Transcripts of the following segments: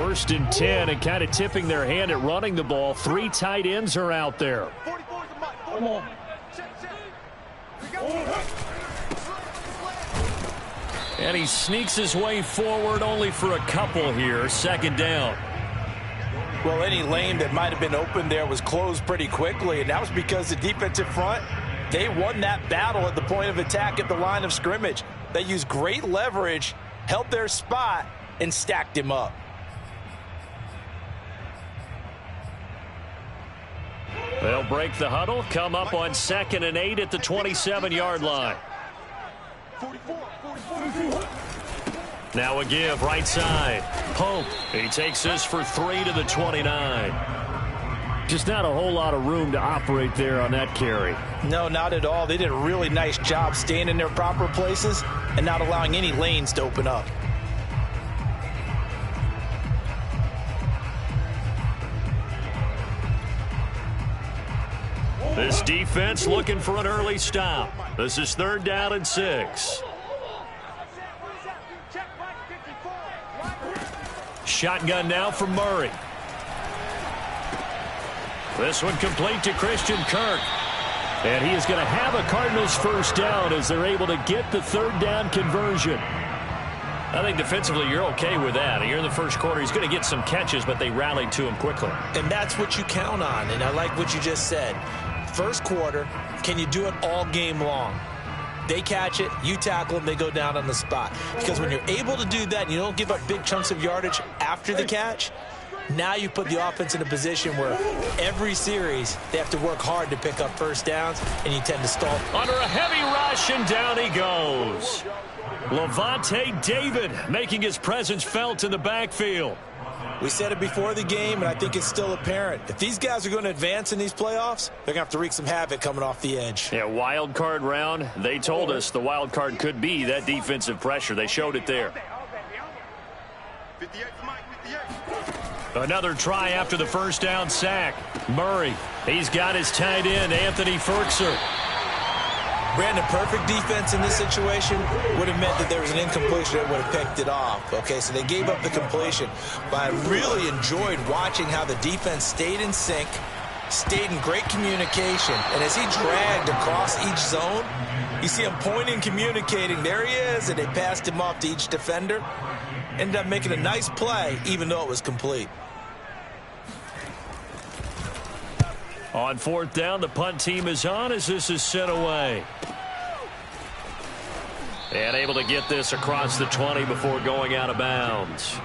First and 10, and kind of tipping their hand at running the ball. 3 tight ends are out there. Come on. And he sneaks his way forward only for a couple here. Second down. Well, any lane that might have been open there was closed pretty quickly, and that was because the defensive front, they won that battle at the point of attack at the line of scrimmage. They used great leverage, held their spot, and stacked him up. They'll break the huddle, come up on 2nd and 8 at the 27-yard line. Now a give, right side. Pope, he takes this for 3 to the 29. Just not a whole lot of room to operate there on that carry. No, not at all. They did a really nice job staying in their proper places and not allowing any lanes to open up. This defense looking for an early stop. This is 3rd down and 6. Shotgun now from Murray. This one complete to Christian Kirk. And he is going to have a Cardinals first down as they're able to get the 3rd down conversion. I think defensively you're okay with that. Here in the first quarter, he's going to get some catches, but they rallied to him quickly. And that's what you count on, and I like what you just said. First quarter, can you do it all game long? They catch it, you tackle them, they go down on the spot. Because when you're able to do that and you don't give up big chunks of yardage after the catch, now you put the offense in a position where every series they have to work hard to pick up first downs, and you tend to stall. Under a heavy rush, and down he goes. Levante David making his presence felt in the backfield. We said it before the game, and I think it's still apparent. If these guys are going to advance in these playoffs, they're going to have to wreak some havoc coming off the edge. Yeah, wild card round. They told us the wild card could be that defensive pressure. They showed it there. Another try after the first down sack. Murray, he's got his tight end, Anthony Ferkser. Brandon, perfect defense in this situation would have meant that there was an incompletion that would have picked it off. Okay, so they gave up the completion. But I really enjoyed watching how the defense stayed in sync, stayed in great communication. And as he dragged across each zone, you see him pointing, communicating. There he is, and they passed him off to each defender. Ended up making a nice play, even though it was complete. On 4th down, the punt team is on as this is sent away. And able to get this across the 20 before going out of bounds.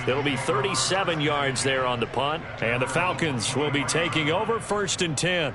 It'll be 37 yards there on the punt. And the Falcons will be taking over 1st and 10.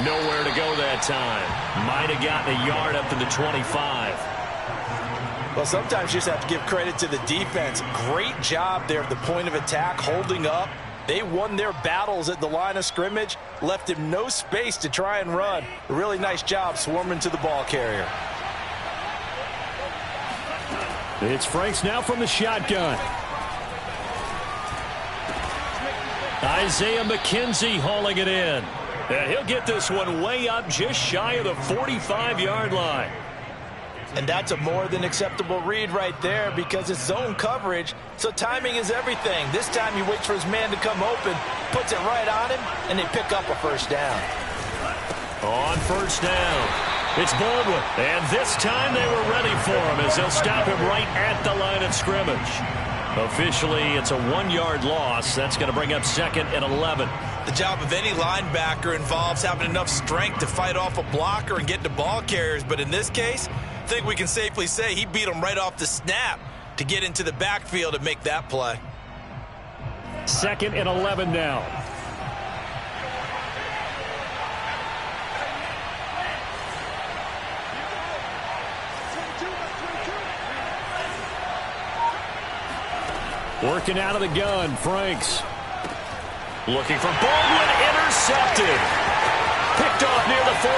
Nowhere to go that time. Might have gotten a yard up to the 25. Well, sometimes you just have to give credit to the defense. Great job there at the point of attack, holding up. They won their battles at the line of scrimmage, left him no space to try and run. A really nice job swarming to the ball carrier. It's Franks now from the shotgun. Isaiah McKenzie hauling it in. And he'll get this one way up just shy of the 45-yard line. And that's a more than acceptable read right there because it's zone coverage, so timing is everything. This time he waits for his man to come open, puts it right on him, and they pick up a first down. On 1st down, it's Baldwin. And this time they were ready for him as they'll stop him right at the line of scrimmage. Officially, it's a 1-yard loss. That's going to bring up 2nd and 11. The job of any linebacker involves having enough strength to fight off a blocker and get to ball carriers. But in this case, I think we can safely say he beat him right off the snap to get into the backfield and make that play. 2nd and 11 now. Working out of the gun, Franks. Looking for Baldwin, intercepted. Picked off near the 44.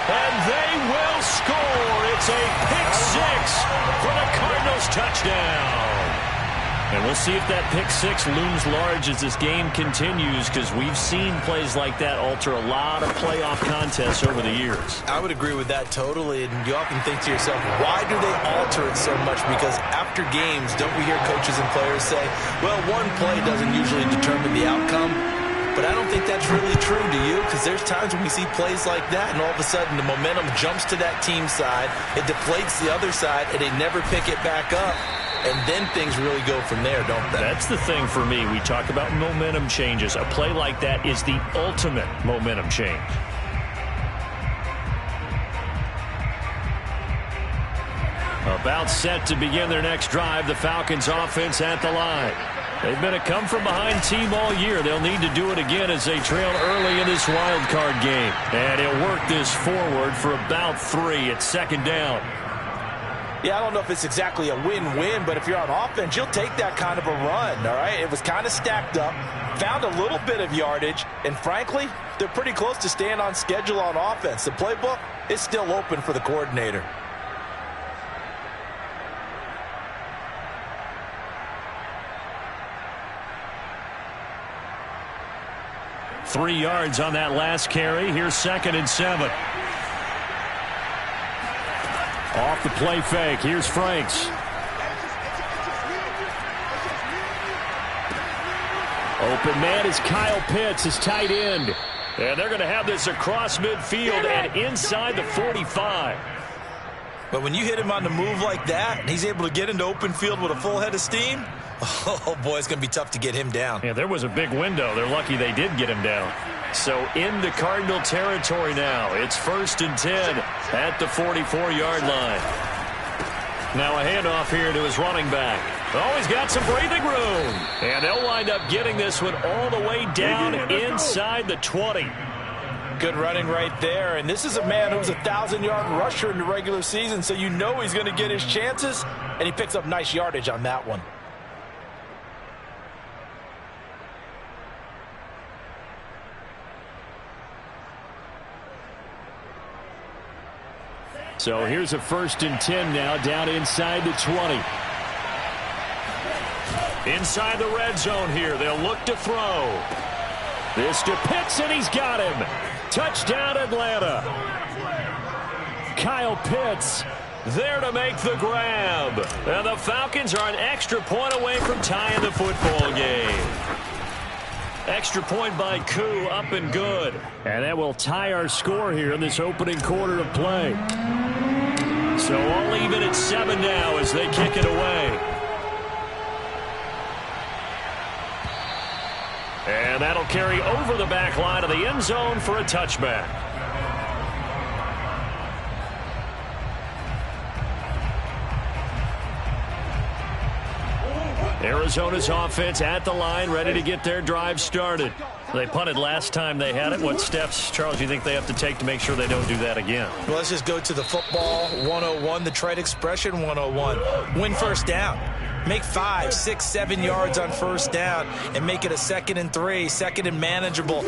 And they will score. It's a pick six for the Cardinals touchdown. And we'll see if that pick six looms large as this game continues, because we've seen plays like that alter a lot of playoff contests over the years. I would agree with that totally, and you often think to yourself, why do they alter it so much? Because after games, don't we hear coaches and players say, well, one play doesn't usually determine the outcome? But I don't think that's really true, do you? Because there's times when we see plays like that, and all of a sudden the momentum jumps to that team side, it deflates the other side, and they never pick it back up. And then things really go from there, don't they? That's the thing for me. We talk about momentum changes. A play like that is the ultimate momentum change. About set to begin their next drive, the Falcons offense at the line. They've been a come-from-behind team all year. They'll need to do it again as they trail early in this wild card game. And he'll work this forward for about 3. It's second down. Yeah, I don't know if it's exactly a win-win, but if you're on offense, you'll take that kind of a run, all right? It was kind of stacked up, found a little bit of yardage, and frankly, they're pretty close to staying on schedule on offense. The playbook is still open for the coordinator. Three yards on that last carry. Here's 2nd and 7. Off the play fake. Here's Franks. Open man is Kyle Pitts, his tight end. And they're going to have this across midfield and inside the 45. But when you hit him on the move like that, and he's able to get into open field with a full head of steam, oh, boy, it's going to be tough to get him down. Yeah, there was a big window. They're lucky they did get him down. So into Cardinal territory now. It's 1st and 10 at the 44-yard line. Now a handoff here to his running back. Oh, he's got some breathing room. And they'll wind up getting this one all the way down inside the 20. Good running right there. And this is a man who's a 1,000-yard rusher in the regular season, so you know he's going to get his chances. And he picks up nice yardage on that one. So here's a 1st and 10 now, down inside the 20. Inside the red zone here. They'll look to throw. This to Pitts, and he's got him. Touchdown, Atlanta. Kyle Pitts there to make the grab. And the Falcons are an extra point away from tying the football game. Extra point by Koo, up and good. And that will tie our score here in this opening quarter of play. So all even at 7 now as they kick it away. And that'll carry over the back line of the end zone for a touchback. Arizona's offense at the line, ready to get their drive started. They punted last time they had it. What steps, Charles, do you think they have to take to make sure they don't do that again? Well, let's just go to the football 101, the trade expression 101. Win first down. Make 5, 6, 7 yards on first down and make it a 2nd and 3, 2nd and manageable.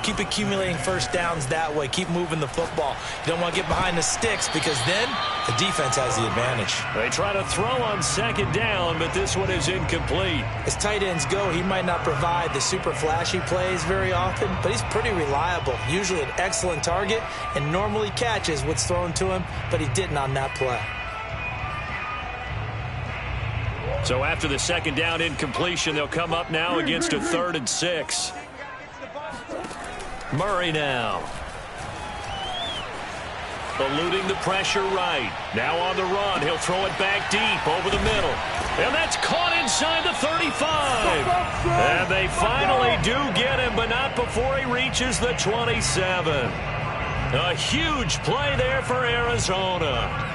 Keep accumulating first downs that way. Keep moving the football. You don't want to get behind the sticks because then the defense has the advantage. They try to throw on 2nd down, but this one is incomplete. As tight ends go, he might not provide the super flashy plays very often, but he's pretty reliable. Usually an excellent target and normally catches what's thrown to him, but he didn't on that play. So after the 2nd down incompletion, they'll come up now against a 3rd and 6. Murray now. Eluding the pressure right. Now on the run. He'll throw it back deep over the middle. And that's caught inside the 35. And they finally do get him, but not before he reaches the 27. A huge play there for Arizona.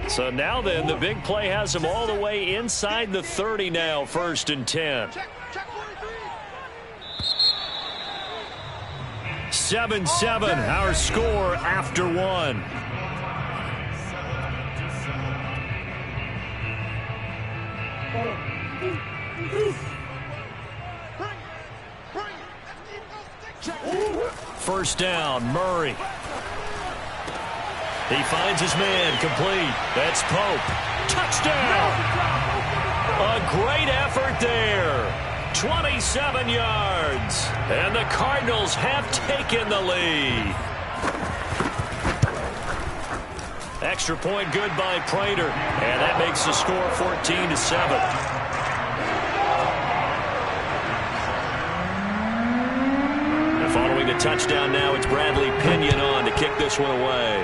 So now then, the big play has him all the way inside the 30 now, 1st and 10. 7-7, our score after 1. First down, Murray. He finds his man, complete. That's Pope. Touchdown! A great effort there. 27 yards. And the Cardinals have taken the lead. Extra point good by Prater. And that makes the score 14-7. Following the touchdown now, it's Bradley Pinion on to kick this one away.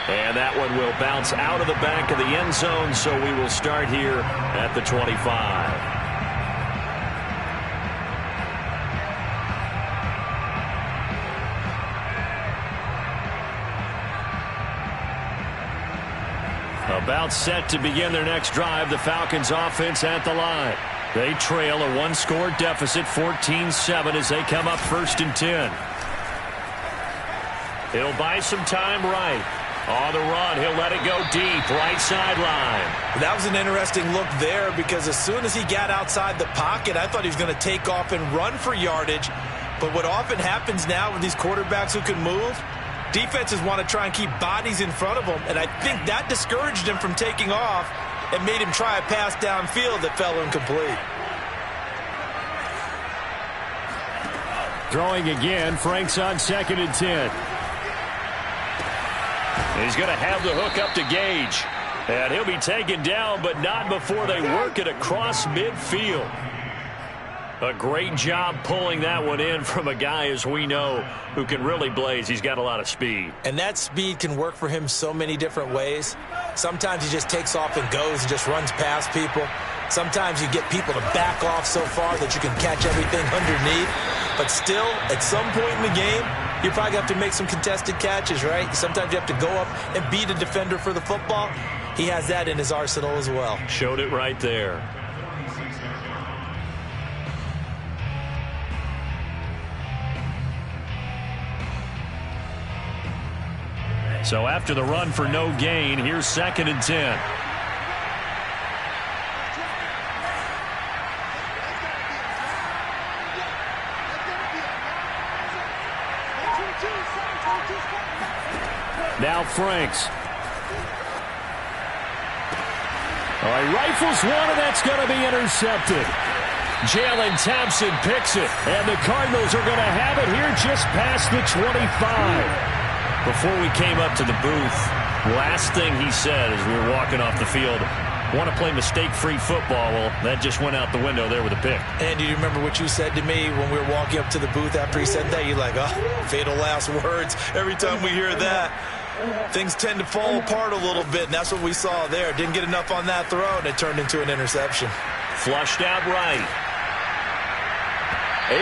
And that one will bounce out of the back of the end zone, so we will start here at the 25. About set to begin their next drive, the Falcons offense at the line. They trail a one-score deficit, 14-7, as they come up 1st and 10. He'll buy some time right. On the run, he'll let it go deep, right sideline. That was an interesting look there because as soon as he got outside the pocket, I thought he was going to take off and run for yardage. But what often happens now with these quarterbacks who can move, defenses want to try and keep bodies in front of them, and I think that discouraged him from taking off and made him try a pass downfield that fell incomplete. Throwing again, Frank's on 2nd and 10. He's going to have the hook up to Gage. And he'll be taken down, but not before they work it across midfield. A great job pulling that one in from a guy, as we know, who can really blaze. He's got a lot of speed. And that speed can work for him so many different ways. Sometimes he just takes off and goes and just runs past people. Sometimes you get people to back off so far that you can catch everything underneath. But still, at some point in the game, you probably have to make some contested catches, right? Sometimes you have to go up and beat a defender for the football. He has that in his arsenal as well. Showed it right there. So after the run for no gain, here's 2nd and 10. Now Franks. All right, rifles one, and that's going to be intercepted. Jalen Thompson picks it, and the Cardinals are going to have it here just past the 25. Before we came up to the booth, last thing he said as we were walking off the field, want to play mistake-free football. Well, that just went out the window there with a pick. And do you remember what you said to me when we were walking up to the booth after he said that? You're like, oh, fatal last words. Every time we hear that, things tend to fall apart a little bit, and that's what we saw there. Didn't get enough on that throw, and it turned into an interception. Flushed out right.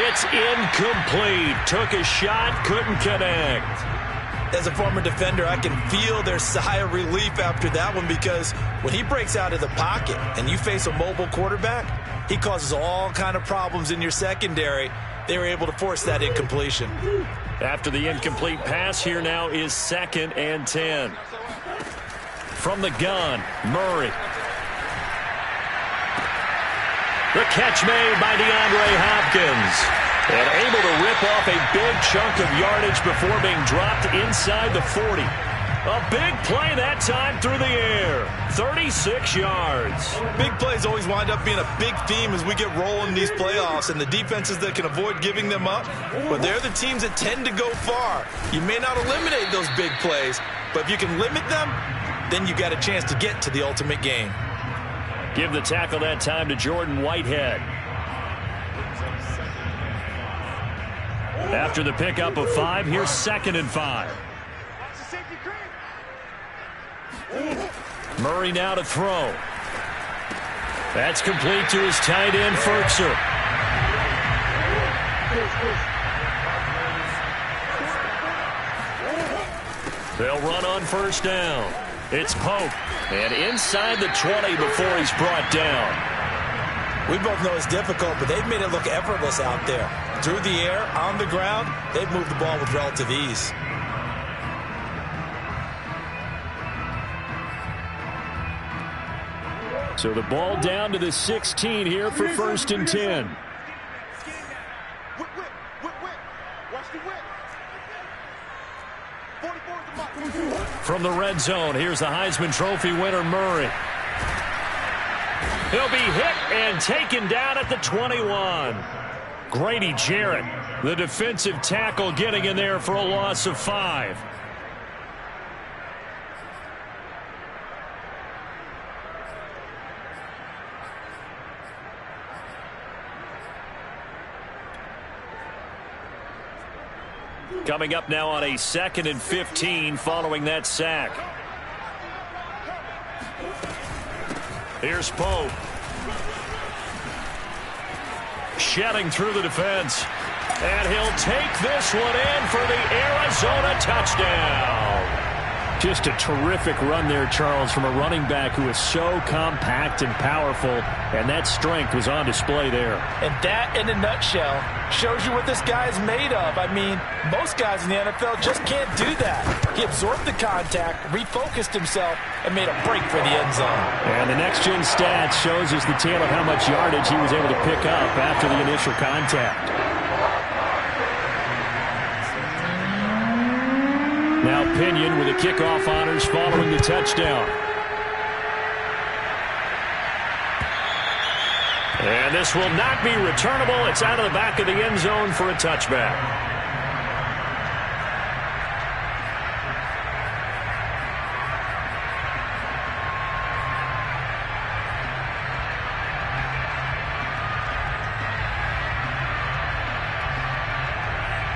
It's incomplete. Took a shot, couldn't connect. As a former defender, I can feel their sigh of relief after that one because when he breaks out of the pocket and you face a mobile quarterback, he causes all kind of problems in your secondary. They were able to force that incompletion. After the incomplete pass, here now is 2nd and 10. From the gun, Murray. The catch made by DeAndre Hopkins. And able to rip off a big chunk of yardage before being dropped inside the 40. A big play that time through the air. 36 yards. Big plays always wind up being a big theme as we get rolling in these playoffs, and the defenses that can avoid giving them up, but they're the teams that tend to go far. You may not eliminate those big plays, but if you can limit them, then you got a chance to get to the ultimate game. Give the tackle that time to Jordan Whitehead. After the pickup of 5, here's 2nd and 5. Murray now to throw. That's complete to his tight end, Ferkser. They'll run on 1st down. It's Pope. And inside the 20 before he's brought down. We both know it's difficult, but they've made it look effortless out there. Through the air, on the ground, they've moved the ball with relative ease. So the ball down to the 16 here for 1st and 10. From the red zone, here's the Heisman Trophy winner, Murray. He'll be hit and taken down at the 21. Grady Jarrett, the defensive tackle, getting in there for a loss of 5. Coming up now on a 2nd and 15 following that sack. Here's Pope. Shedding through the defense. And he'll take this one in for the Arizona touchdown. Just a terrific run there, Charles, from a running back who is so compact and powerful, and that strength was on display there. And that, in a nutshell, shows you what this guy is made of. I mean, most guys in the NFL just can't do that. He absorbed the contact, refocused himself, and made a break for the end zone. And the next-gen stats shows us the tale of how much yardage he was able to pick up after the initial contact. Now Pinion with the kickoff honors following the touchdown. And this will not be returnable. It's out of the back of the end zone for a touchback.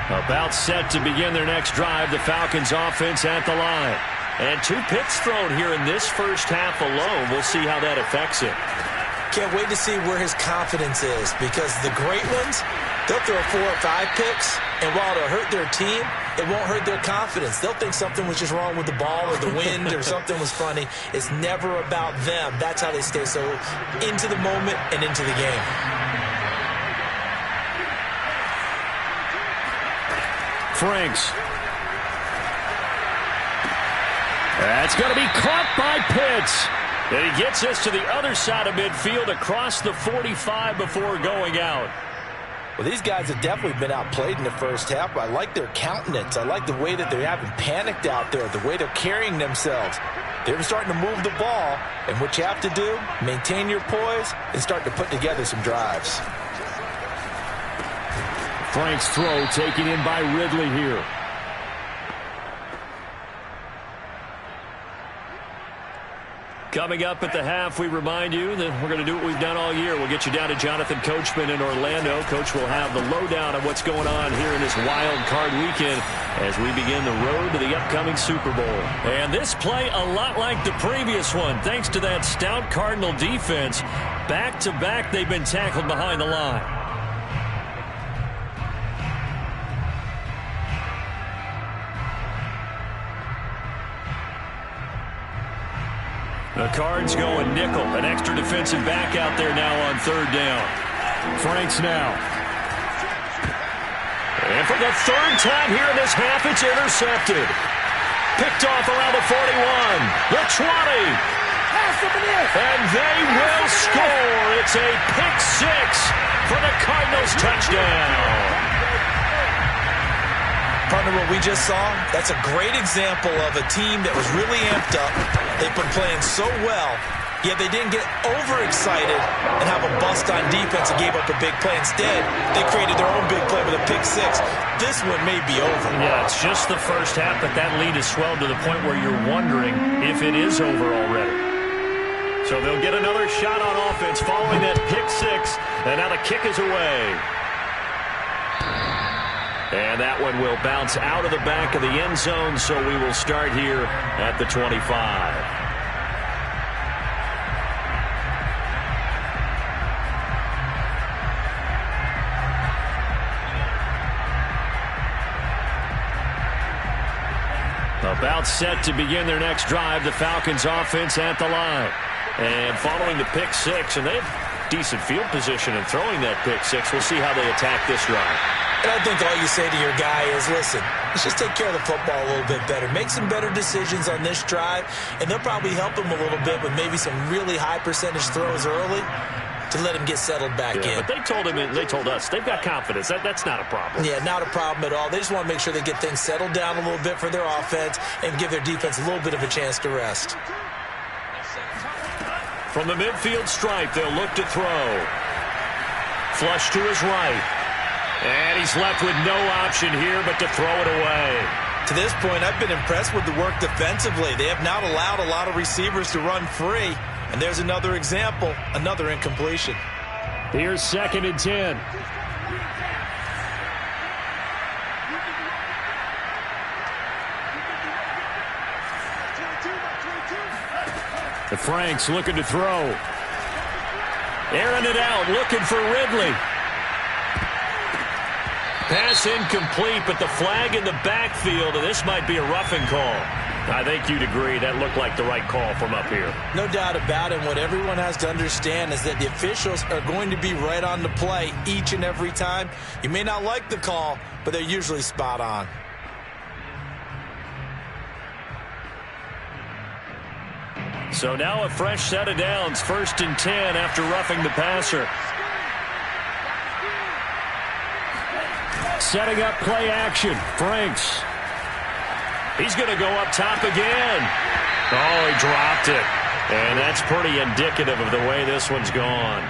About set to begin their next drive, the Falcons offense at the line. And 2 picks thrown here in this first half alone. We'll see how that affects it. Can't wait to see where his confidence is, because the great ones, they'll throw 4 or 5 picks, and while it'll hurt their team, it won't hurt their confidence. They'll think something was just wrong with the ball or the wind or something was funny. It's never about them. That's how they stay so into the moment and into the game. Franks. That's going to be caught by Pitts. And he gets us to the other side of midfield across the 45 before going out. Well, these guys have definitely been outplayed in the first half. I like their countenance. I like the way that they haven't panicked out there, the way they're carrying themselves. They're starting to move the ball, and what you have to do, maintain your poise and start to put together some drives. Frank's throw taken in by Ridley here. Coming up at the half, we remind you that we're going to do what we've done all year. We'll get you down to Jonathan Coachman in Orlando. Coach will have the lowdown of what's going on here in this wild card weekend as we begin the road to the upcoming Super Bowl. And this play a lot like the previous one, thanks to that stout Cardinal defense. Back-to-back, they've been tackled behind the line. The Cards going nickel. An extra defensive back out there now on 3rd down. Franks now. And for the 3rd time here in this half, it's intercepted. Picked off around the 41. The 20. And they will score. It's a pick 6 for the Cardinals touchdown. Partner, what we just saw, that's a great example of a team that was really amped up. They've been playing so well, yet they didn't get overexcited and have a bust on defense and gave up a big play. Instead, they created their own big play with a pick 6. This one may be over. Yeah, it's just the first half, but that lead has swelled to the point where you're wondering if it is over already. So they'll get another shot on offense following that pick 6, and now the kick is away. And that one will bounce out of the back of the end zone, so we will start here at the 25. About set to begin their next drive, the Falcons offense at the line. And following the pick 6, and they have decent field position in throwing that pick 6. We'll see how they attack this drive. And I think all you say to your guy is, listen, let's just take care of the football a little bit better. Make some better decisions on this drive, and they'll probably help him a little bit with maybe some really high percentage throws early. to let him get settled back in. But they told us they've got confidence. That's not a problem. Yeah, not a problem at all. They just want to make sure they get things settled down a little bit for their offense and give their defense a little bit of a chance to rest. From the midfield stripe, they'll look to throw. Flush to his right. And he's left with no option here but to throw it away. To this point, I've been impressed with the work defensively. They have not allowed a lot of receivers to run free. And there's another example, another incompletion. Here's 2nd and 10. The Franks looking to throw. Airing it out, looking for Ridley. Pass incomplete, but the flag in the backfield, and this might be a roughing call. I think you'd agree that looked like the right call from up here. No doubt about it. What everyone has to understand is that the officials are going to be right on the play each and every time. You may not like the call, but they're usually spot on. So now a fresh set of downs, 1st and 10 after roughing the passer. Setting up play action. Franks. He's going to go up top again. Oh, he dropped it. And that's pretty indicative of the way this one's gone.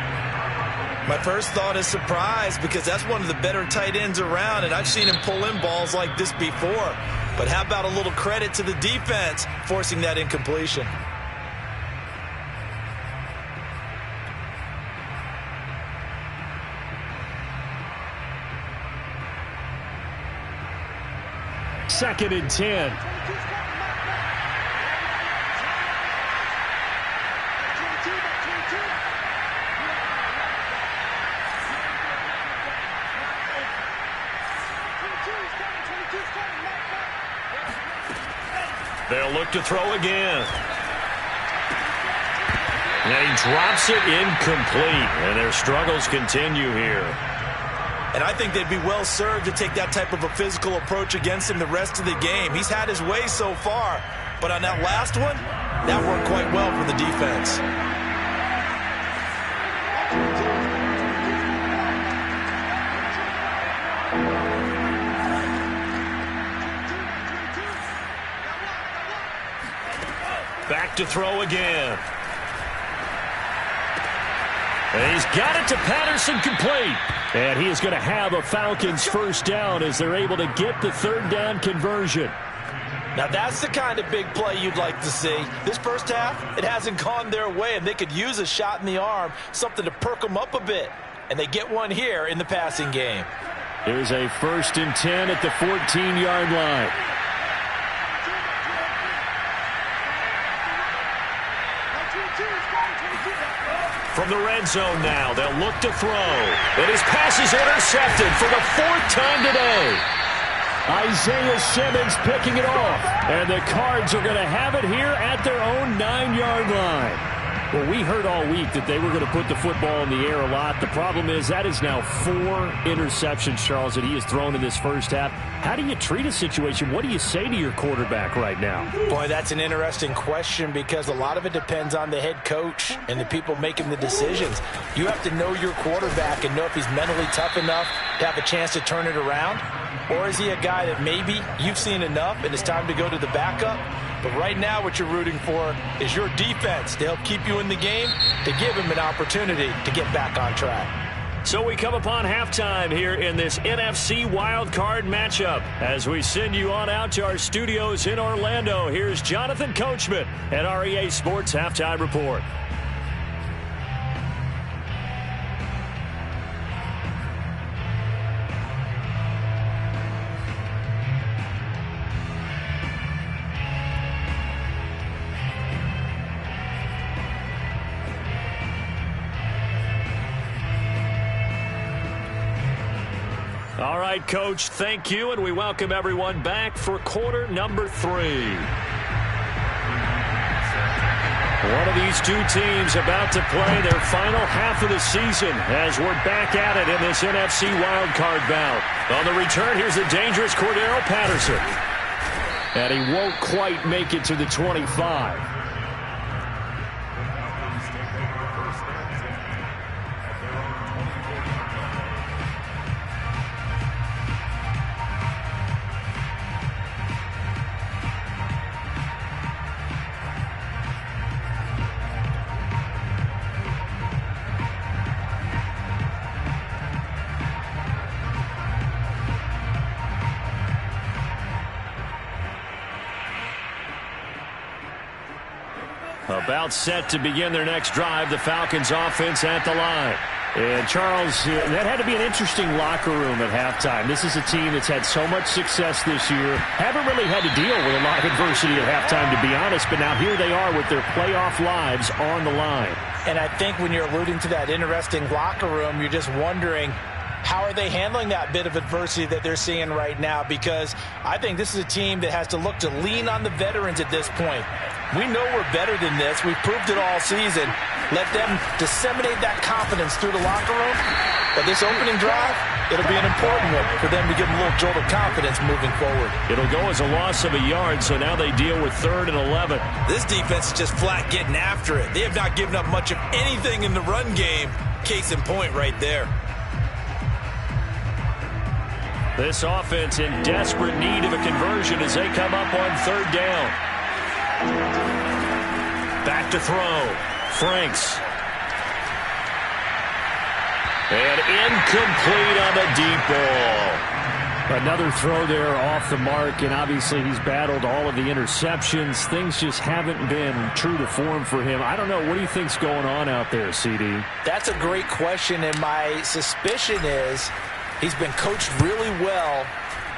My first thought is surprise because that's one of the better tight ends around, and I've seen him pull in balls like this before. But how about a little credit to the defense forcing that incompletion? Second and 10. They'll look to throw again. And he drops it incomplete. And their struggles continue here. And I think they'd be well served to take that type of a physical approach against him the rest of the game. He's had his way so far, but on that last one, that worked quite well for the defense. Back to throw again. And he's got it to Patterson, complete. And he is going to have a Falcons first down as they're able to get the 3rd down conversion. Now that's the kind of big play you'd like to see. This first half, it hasn't gone their way, and they could use a shot in the arm, something to perk them up a bit. And they get one here in the passing game. Here's a 1st and 10 at the 14-yard line. From the red zone now, they'll look to throw. And his pass is intercepted for the 4th time today. Isaiah Simmons picking it off. And the Cards are going to have it here at their own 9-yard line. Well, we heard all week that they were going to put the football in the air a lot. The problem is that is now 4 interceptions, Charles, that he has thrown in this first half. How do you treat a situation? What do you say to your quarterback right now? Boy, that's an interesting question because a lot of it depends on the head coach and the people making the decisions. You have to know your quarterback and know if he's mentally tough enough to have a chance to turn it around. Or is he a guy that maybe you've seen enough and it's time to go to the backup? But right now what you're rooting for is your defense to help keep you in the game, to give him an opportunity to get back on track. So we come upon halftime here in this NFC Wildcard matchup. As we send you on out to our studios in Orlando, here's Jonathan Coachman at our EA Sports Halftime Report. All right, Coach, thank you, and we welcome everyone back for quarter number 3. One of these two teams about to play their final half of the season as we're back at it in this NFC wildcard bout. On the return, here's the dangerous Cordero Patterson. And he won't quite make it to the 25. About set to begin their next drive, the Falcons offense at the line. And, Charles, that had to be an interesting locker room at halftime. This is a team that's had so much success this year. Haven't really had to deal with a lot of adversity at halftime, to be honest. But now here they are with their playoff lives on the line. And I think when you're alluding to that interesting locker room, you're just wondering, how are they handling that bit of adversity that they're seeing right now? Because I think this is a team that has to look to lean on the veterans at this point. We know we're better than this. We've proved it all season. Let them disseminate that confidence through the locker room. But this opening drive, it'll be an important one for them to give them a little jolt of confidence moving forward. It'll go as a loss of a yard, so now they deal with 3rd and 11. This defense is just flat getting after it. They have not given up much of anything in the run game. Case in point right there. This offense in desperate need of a conversion as they come up on 3rd down. Back to throw. Franks. And incomplete on the deep ball. Another throw there off the mark, and obviously he's battled all of the interceptions. Things just haven't been true to form for him. I don't know. What do you think's going on out there, CD? That's a great question, and my suspicion is he's been coached really well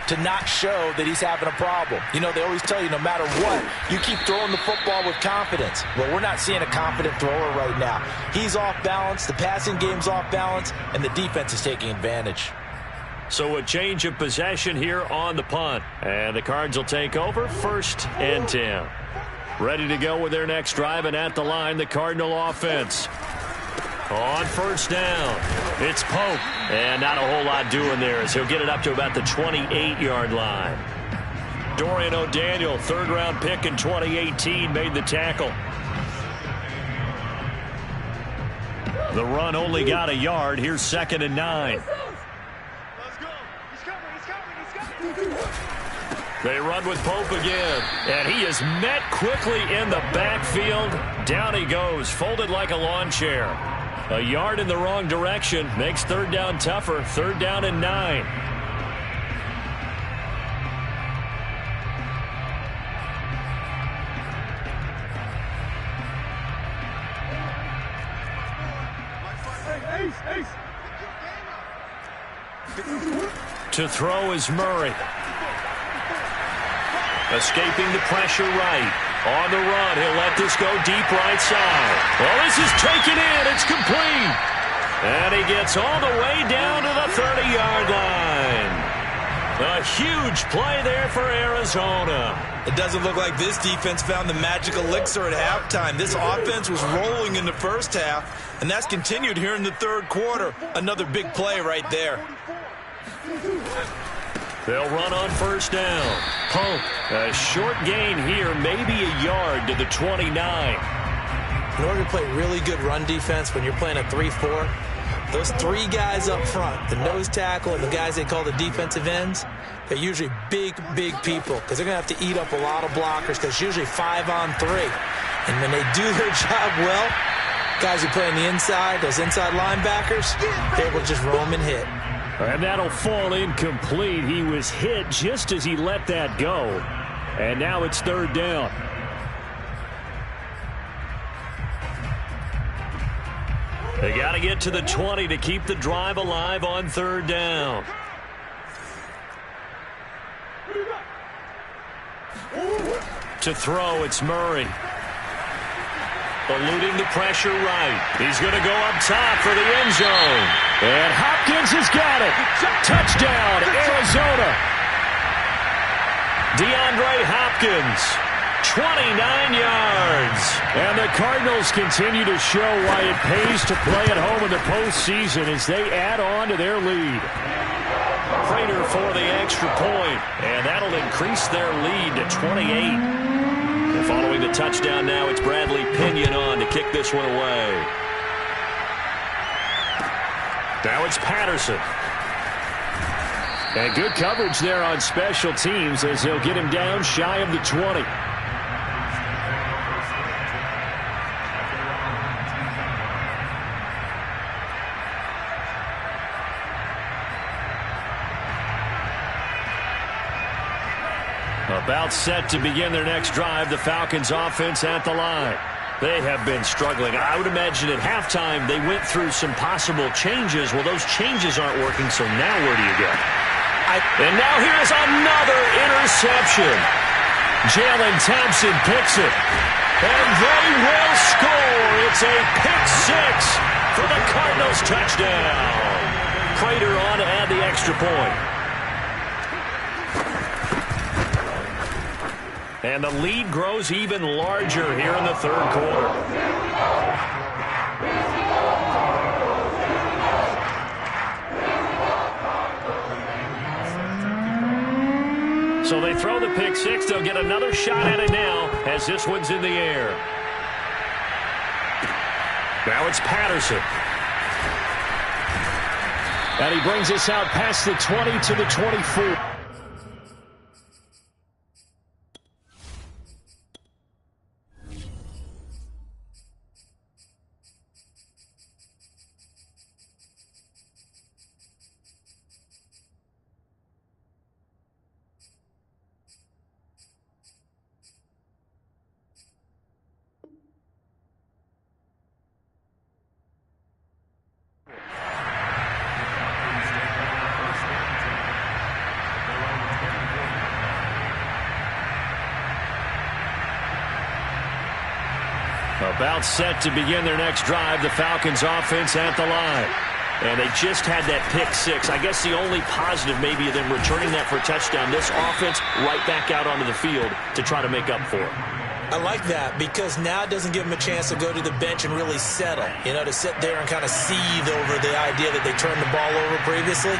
to not show that he's having a problem. You know, they always tell you no matter what, you keep throwing the football with confidence. Well, we're not seeing a confident thrower right now. He's off balance, the passing game's off balance, and the defense is taking advantage. So a change of possession here on the punt. And the Cards will take over 1st and 10. Ready to go with their next drive, and at the line, the Cardinal offense. On 1st down, it's Pope. And not a whole lot doing there as he'll get it up to about the 28-yard line. Dorian O'Daniel, 3rd-round pick in 2018, made the tackle. The run only got a yard. Here's 2nd and 9. They run with Pope again, and he is met quickly in the backfield. Down he goes, folded like a lawn chair. A yard in the wrong direction makes 3rd down tougher. 3rd down and 9. To throw is Murray. Escaping the pressure right. On the run, he'll let this go deep right side. Well, this is taken in. It's complete. And he gets all the way down to the 30-yard line. A huge play there for Arizona. It doesn't look like this defense found the magic elixir at halftime. This offense was rolling in the first half, and that's continued here in the 3rd quarter. Another big play right there. They'll run on 1st down. Pope, a short gain here, maybe a yard to the 29. In order to play really good run defense when you're playing a 3-4, those 3 guys up front, the nose tackle and the guys they call the defensive ends, they're usually big, big people because they're going to have to eat up a lot of blockers because it's usually 5 on 3. And when they do their job well, guys who play on the inside, those inside linebackers, they're able to just roam and hit. And that'll fall incomplete. He was hit just as he let that go. And now it's 3rd down. They got to get to the 20 to keep the drive alive on 3rd down. To throw, it's Murray. Eluding the pressure right. He's going to go up top for the end zone. And Hopkins has got it. Touchdown, Arizona. DeAndre Hopkins, 29 yards. And the Cardinals continue to show why it pays to play at home in the postseason as they add on to their lead. Prater for the extra point, and that'll increase their lead to 28. Following the touchdown now, it's Bradley Pinion on to kick this one away. Now it's Patterson. And good coverage there on special teams as they'll get him down shy of the 20. About set to begin their next drive, the Falcons offense at the line. They have been struggling. I would imagine at halftime they went through some possible changes. Well, those changes aren't working, so now where do you go? And now here's another interception. Jalen Thompson picks it. And they will score. It's a pick six for the Cardinals touchdown. Prater on to add the extra point. And the lead grows even larger here in the third quarter. So they throw the pick six. They'll get another shot at it now as this one's in the air. Now it's Patterson. And he brings us out past the 20 to the 24. About set to begin their next drive, the Falcons offense at the line. And they just had that pick six. I guess the only positive maybe of them returning that for a touchdown. This offense right back out onto the field to try to make up for it. I like that because now it doesn't give them a chance to go to the bench and really settle. You know, to sit there and kind of seethe over the idea that they turned the ball over previously.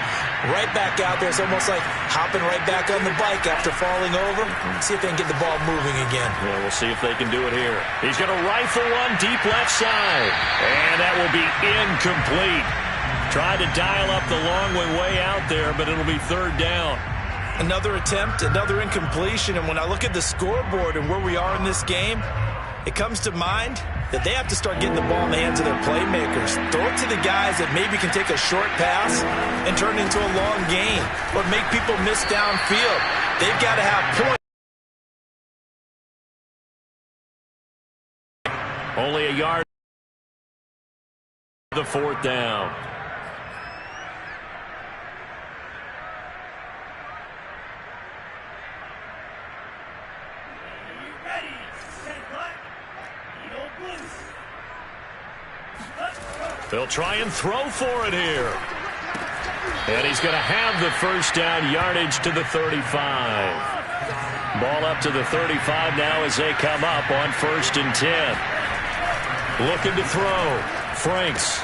Right back out there. It's almost like hopping right back on the bike after falling over. See if they can get the ball moving again. Yeah, we'll see if they can do it here. He's going to rifle one deep left side. And that will be incomplete. Tried to dial up the long way out there, but it'll be third down. Another attempt, another incompletion, and when I look at the scoreboard and where we are in this game, it comes to mind that they have to start getting the ball in the hands of their playmakers. Throw it to the guys that maybe can take a short pass and turn it into a long gain or make people miss downfield. They've got to have points. Only a yard. The fourth down. They'll try and throw for it here. And he's going to have the first down, yardage to the 35. Ball up to the 35 now as they come up on 1st and 10. Looking to throw. Franks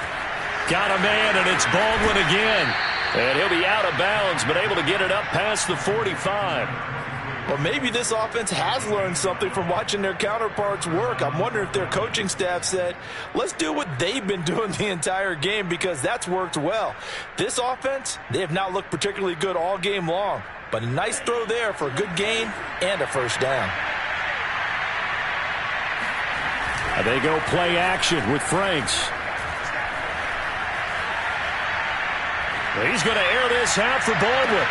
got a man, and it's Baldwin again. And he'll be out of bounds, but able to get it up past the 45. Well, maybe this offense has learned something from watching their counterparts work. I'm wondering if their coaching staff said, let's do what they've been doing the entire game because that's worked well. This offense, they have not looked particularly good all game long, but a nice throw there for a good gain and a first down. They go play action with Franks. He's going to air this out for Baldwin.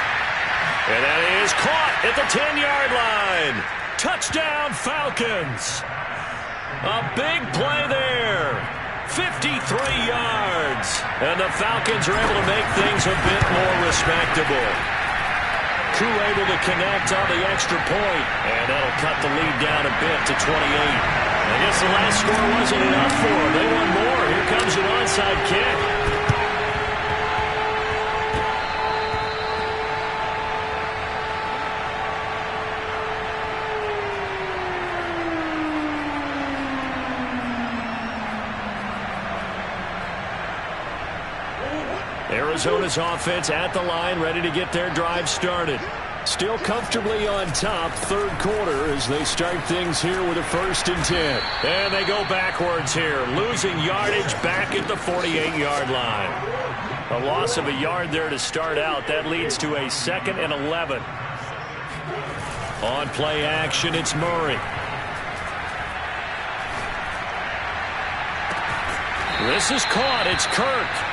And that is caught at the 10-yard line. Touchdown, Falcons. A big play there. 53 yards. And the Falcons are able to make things a bit more respectable. Koo able to connect on the extra point. And that'll cut the lead down a bit to 28. I guess the last score wasn't enough for them. They want more. Here comes an onside kick. Arizona's offense at the line, ready to get their drive started. Still comfortably on top, third quarter, as they start things here with a 1st and 10. And they go backwards here, losing yardage back at the 48-yard line. A loss of a yard there to start out. That leads to a 2nd and 11. On play action, it's Murray. This is caught. It's Kirk.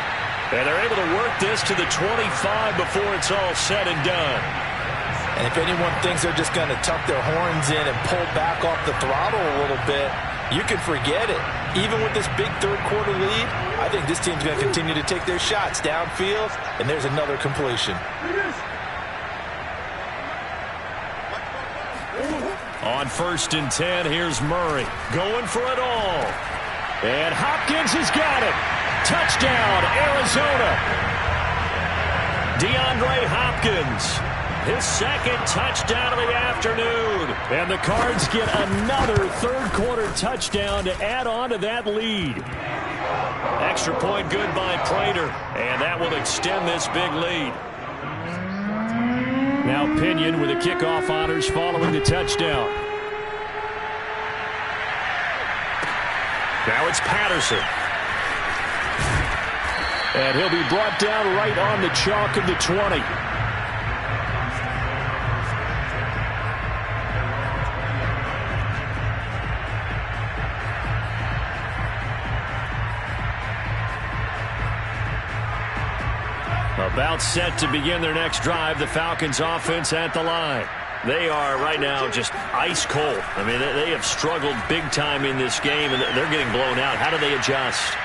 And they're able to work this to the 25 before it's all said and done. And if anyone thinks they're just going to tuck their horns in and pull back off the throttle a little bit, You can forget it. Even with this big third-quarter lead, I think this team's going to continue to take their shots downfield, and there's another completion. On 1st and 10, here's Murray going for it all. And Hopkins has got it. Touchdown, Arizona. DeAndre Hopkins, his second touchdown of the afternoon. And the Cards get another third-quarter touchdown to add on to that lead. Extra point good by Prater, and that will extend this big lead. Now Pinion with the kickoff honors following the touchdown. Now it's Patterson. And he'll be brought down right on the chalk of the 20. About set to begin their next drive, the Falcons offense at the line. They are right now just ice cold. I mean, they have struggled big time in this game, and they're getting blown out. How do they adjust?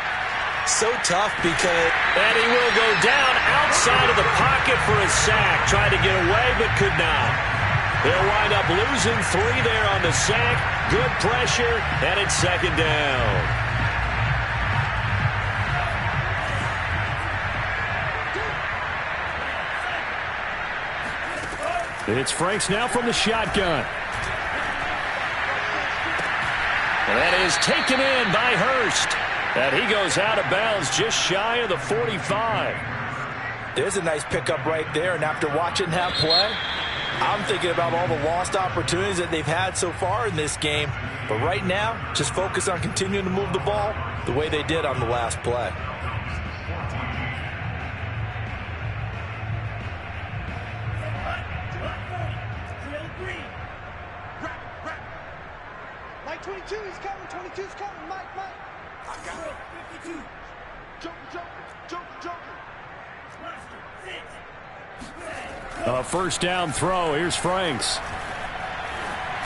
So tough because... And he will go down outside of the pocket for a sack. Tried to get away, but could not. They'll wind up losing 3 there on the sack. Good pressure, and it's second down. It's Franks now from the shotgun. And that is taken in by Hurst. And he goes out of bounds just shy of the 45. There's a nice pickup right there, and after watching that play, I'm thinking about all the lost opportunities that they've had so far in this game. But right now, just focus on continuing to move the ball the way they did on the last play. Mike 22 is coming, 22 is coming, Mike. I got it. 52. Joker. A first down throw. Here's Franks.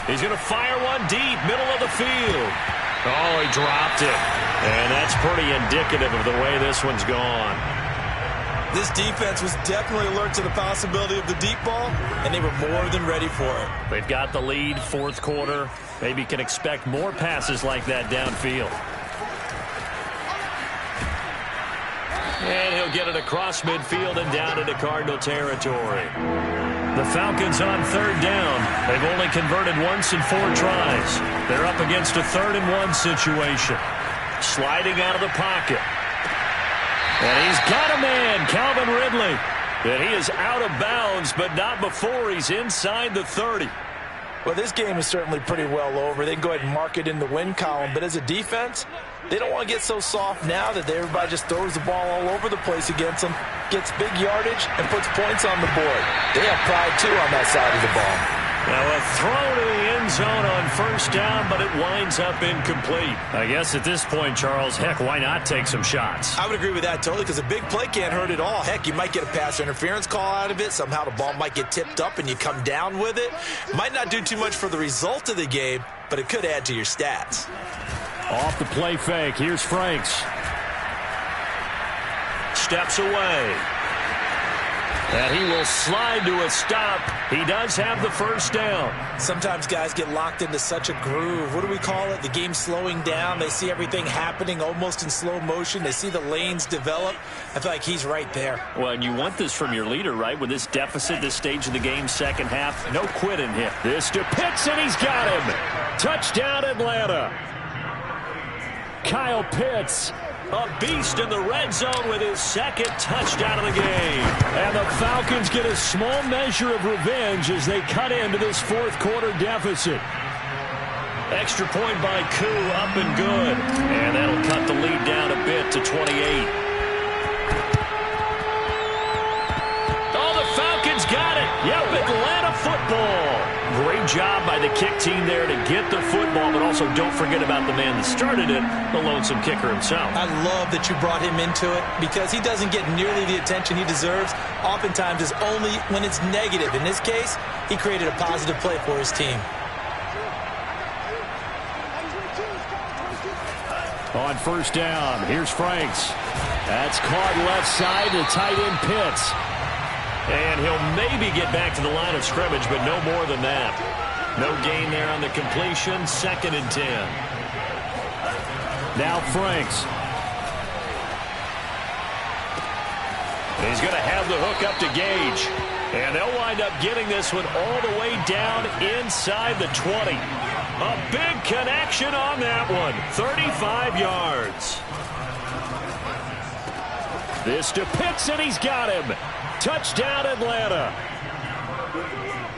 He's going to fire one deep, middle of the field. Oh, he dropped it. And that's pretty indicative of the way this one's gone. This defense was definitely alert to the possibility of the deep ball, and they were more than ready for it. They've got the lead, fourth quarter. Maybe can expect more passes like that downfield. And he'll get it across midfield and down into Cardinal territory. The Falcons on third down. They've only converted once in 4 tries. They're up against a 3rd-and-1 situation. Sliding out of the pocket. And he's got a man, Calvin Ridley. And he is out of bounds, but not before he's inside the 30. Well, this game is certainly pretty well over. They can go ahead and mark it in the win column. But as a defense, they don't want to get so soft now that everybody just throws the ball all over the place against them, gets big yardage, and puts points on the board. They have pride, too, on that side of the ball. Now a throw to the end zone on first down, but it winds up incomplete. I guess at this point, Charles, heck, why not take some shots? I would agree with that totally, because a big play can't hurt at all. Heck, you might get a pass interference call out of it. Somehow the ball might get tipped up and you come down with it. Might not do too much for the result of the game, but it could add to your stats. Off the play fake, here's Franks. Steps away. And he will slide to a stop. He does have the first down. Sometimes guys get locked into such a groove. What do we call it? The game slowing down. They see everything happening almost in slow motion. They see the lanes develop. I feel like he's right there. Well, and you want this from your leader, right? With this deficit, this stage of the game, second half, no quitting him. This to Pitts, and he's got him. Touchdown, Atlanta. Kyle Pitts, a beast in the red zone with his second touchdown of the game. And the Falcons get a small measure of revenge as they cut into this fourth quarter deficit. Extra point by Koo, up and good. And that'll cut the lead down a bit to 28. Oh, the Falcons got it. Yep, Atlanta football. Great job by the kick team there to get the football, but also don't forget about the man that started it, the lonesome kicker himself. I love that you brought him into it because he doesn't get nearly the attention he deserves. Oftentimes it's only when it's negative. In this case, he created a positive play for his team. On first down, here's Franks. That's caught left side to tight end Pitts. And he'll maybe get back to the line of scrimmage, but no more than that. No gain there on the completion. 2nd and 10. Now Franks. He's going to have the hook up to Gage. And they'll wind up getting this one all the way down inside the 20. A big connection on that one. 35 yards. This to Pitts, and he's got him. Touchdown, Atlanta.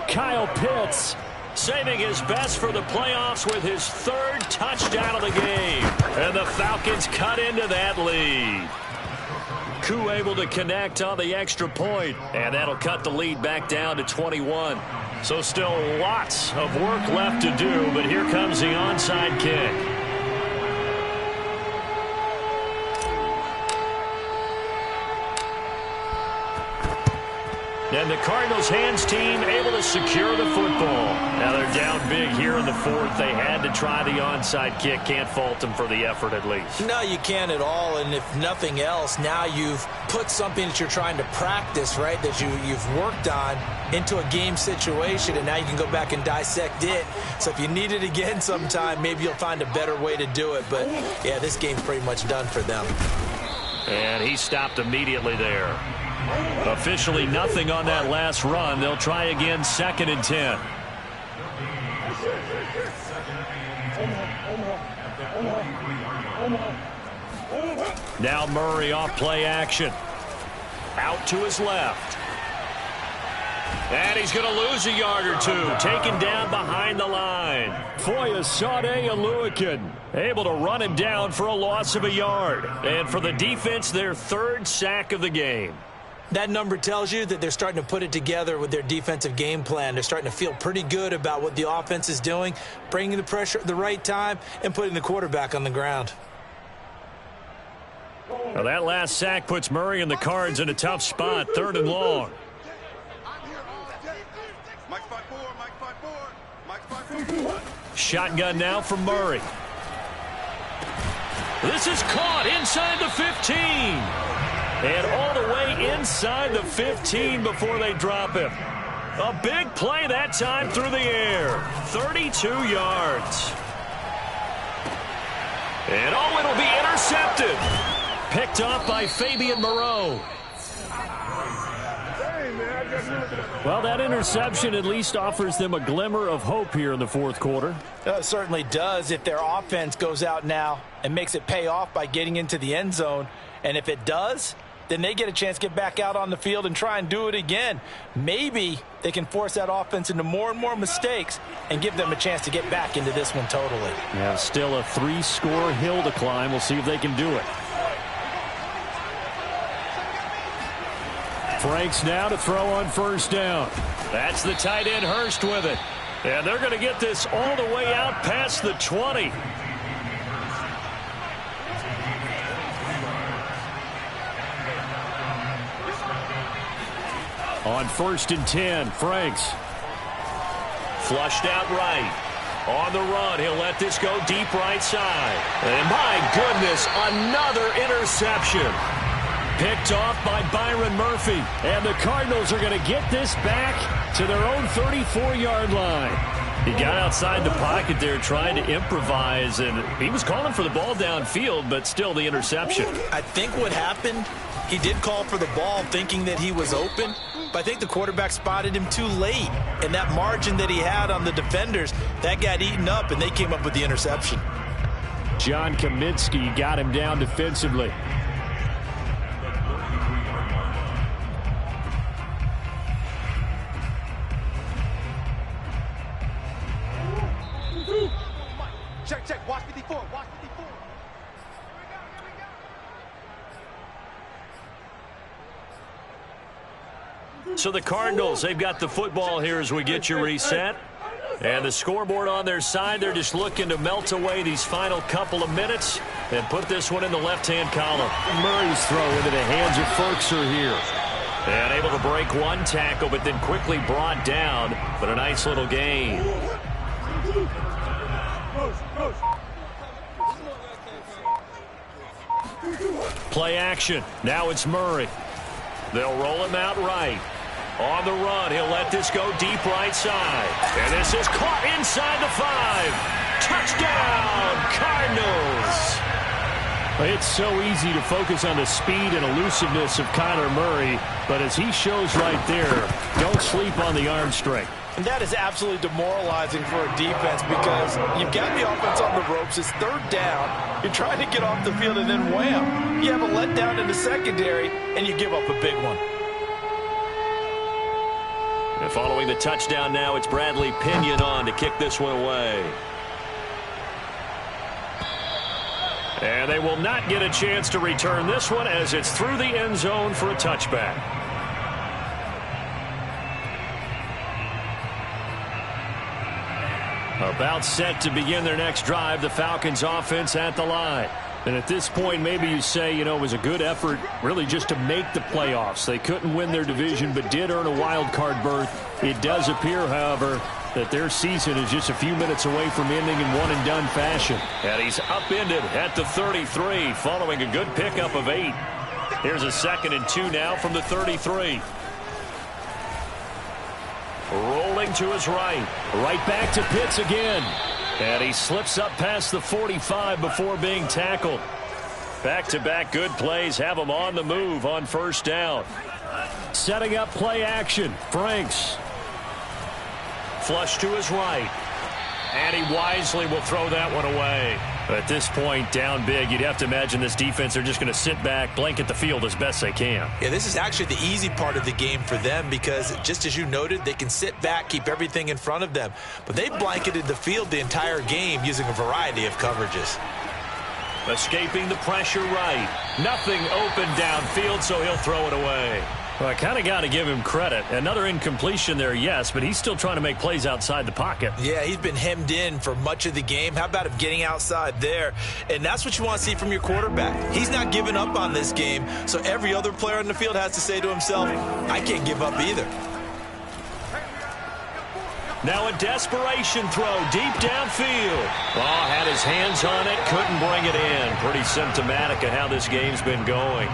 Kyle Pitts saving his best for the playoffs with his 3rd touchdown of the game. And the Falcons cut into that lead. Koo able to connect on the extra point, and that'll cut the lead back down to 21. So still lots of work left to do, but here comes the onside kick. And the Cardinals hands team able to secure the football. Now they're down big here in the 4th. They had to try the onside kick. Can't fault them for the effort at least. No, you can't at all. And if nothing else, now you've put something that you're trying to practice, right, that you've worked on into a game situation, and now you can go back and dissect it. So if you need it again sometime, maybe you'll find a better way to do it. But, yeah, this game's pretty much done for them. And he stopped immediately there. Officially nothing on that last run. They'll try again, 2nd and 10. Now Murray off play action. Out to his left. And he's going to lose a yard or two. Taken down behind the line. Foyesade Oluwakin able to run him down for a loss of a yard. And for the defense, their 3rd sack of the game. That number tells you that they're starting to put it together with their defensive game plan. They're starting to feel pretty good about what the offense is doing, bringing the pressure at the right time, and putting the quarterback on the ground. Well, that last sack puts Murray and the Cards in a tough spot, 3rd and long. Shotgun now from Murray. This is caught inside the 15. And all the way inside the 15 before they drop him. A big play that time through the air. 32 yards. And oh, it'll be intercepted. Picked off by Fabian Moreau. Well, that interception at least offers them a glimmer of hope here in the 4th quarter. It certainly does if their offense goes out now and makes it pay off by getting into the end zone. And if it does, then they get a chance to get back out on the field and try and do it again. Maybe they can force that offense into more and more mistakes and give them a chance to get back into this one totally. Yeah, still a 3-score hill to climb. We'll see if they can do it. Franks now to throw on first down. That's the tight end Hurst with it. And they're going to get this all the way out past the 20. On 1st and 10, Franks. Flushed out right. On the run, he'll let this go deep right side. And my goodness, another interception. Picked off by Byron Murphy. And the Cardinals are going to get this back to their own 34-yard line. He got outside the pocket there trying to improvise, and he was calling for the ball downfield, but still the interception. I think what happened, he did call for the ball thinking that he was open, but I think the quarterback spotted him too late. And that margin that he had on the defenders, that got eaten up, and they came up with the interception. John Kaminsky got him down defensively. Check. Watch 54. Watch 54. So the Cardinals, they've got the football here as we get you reset. And the scoreboard on their side, they're just looking to melt away these final couple of minutes and put this one in the left-hand column. Murray's throw into the hands of Ferkser here. And able to break one tackle, but then quickly brought down. But a nice little gain. Play action. Now it's Murray. They'll roll him out right. On the run, he'll let this go deep right side. And this is caught inside the 5. Touchdown, Cardinals! It's so easy to focus on the speed and elusiveness of Kyler Murray, but as he shows right there, don't sleep on the arm strength. And that is absolutely demoralizing for a defense because you've got the offense on the ropes. It's third down. You're trying to get off the field, and then wham, you have a letdown in the secondary, and you give up a big one. And following the touchdown now, it's Bradley Pinion on to kick this one away. And they will not get a chance to return this one as it's through the end zone for a touchback. About set to begin their next drive, the Falcons offense at the line. And at this point, maybe you say, you know, it was a good effort really just to make the playoffs. They couldn't win their division but did earn a wild card berth. It does appear, however, that their season is just a few minutes away from ending in one-and-done fashion. And he's upended at the 33 following a good pickup of 8. Here's a 2nd and 2 now from the 33. Rolling to his right. Right back to Pitts again. And he slips up past the 45 before being tackled. Back-to-back good plays have him on the move on first down. Setting up play action. Franks. Flush to his right. And he wisely will throw that one away. At this point, down big, you'd have to imagine this defense, they're just going to sit back, blanket the field as best they can. Yeah, this is actually the easy part of the game for them because, just as you noted, they can sit back, keep everything in front of them. But they blanketed the field the entire game using a variety of coverages. Escaping the pressure right. Nothing open downfield, so he'll throw it away. Well, I kind of got to give him credit. Another incompletion there, yes, but he's still trying to make plays outside the pocket. Yeah, he's been hemmed in for much of the game. How about him getting outside there? And that's what you want to see from your quarterback. He's not giving up on this game, so every other player on the field has to say to himself, I can't give up either. Now a desperation throw deep downfield. Oh, had his hands on it, couldn't bring it in. Pretty symptomatic of how this game's been going.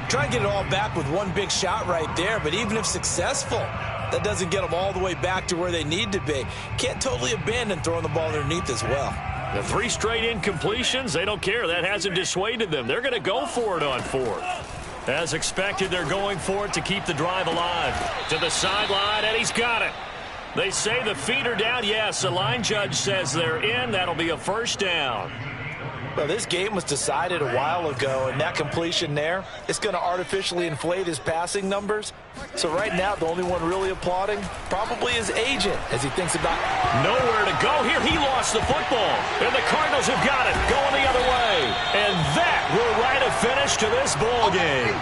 Try and get it all back with one big shot right there, but even if successful, that doesn't get them all the way back to where they need to be. Can't totally abandon throwing the ball underneath as well. The 3 straight incompletions, they don't care. That hasn't dissuaded them. They're going to go for it on 4th. As expected, they're going for it to keep the drive alive. To the sideline, and he's got it. They say the feet are down. Yes, the line judge says they're in. That'll be a first down. Well, this game was decided a while ago, and that completion there, it's going to artificially inflate his passing numbers. So right now, the only one really applauding probably his agent as he thinks about nowhere to go here. He lost the football, and the Cardinals have got it going the other way. And that will write a finish to this ball game.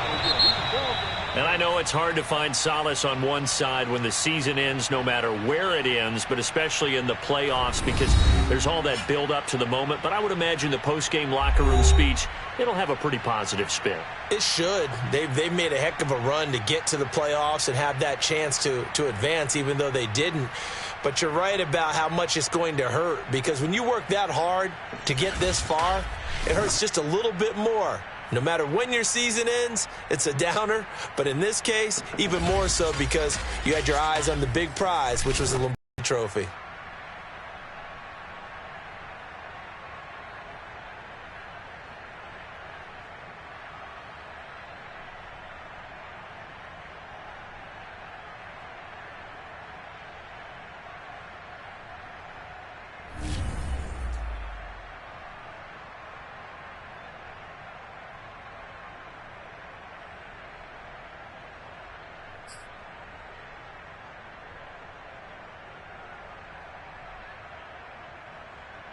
And I know it's hard to find solace on one side when the season ends, no matter where it ends, but especially in the playoffs because there's all that build-up to the moment. But I would imagine the post-game locker room speech, it'll have a pretty positive spin. It should. They've made a heck of a run to get to the playoffs and have that chance to advance, even though they didn't. But you're right about how much it's going to hurt because when you work that hard to get this far, it hurts just a little bit more. No matter when your season ends, it's a downer. But in this case, even more so because you had your eyes on the big prize, which was the Lombardi Trophy.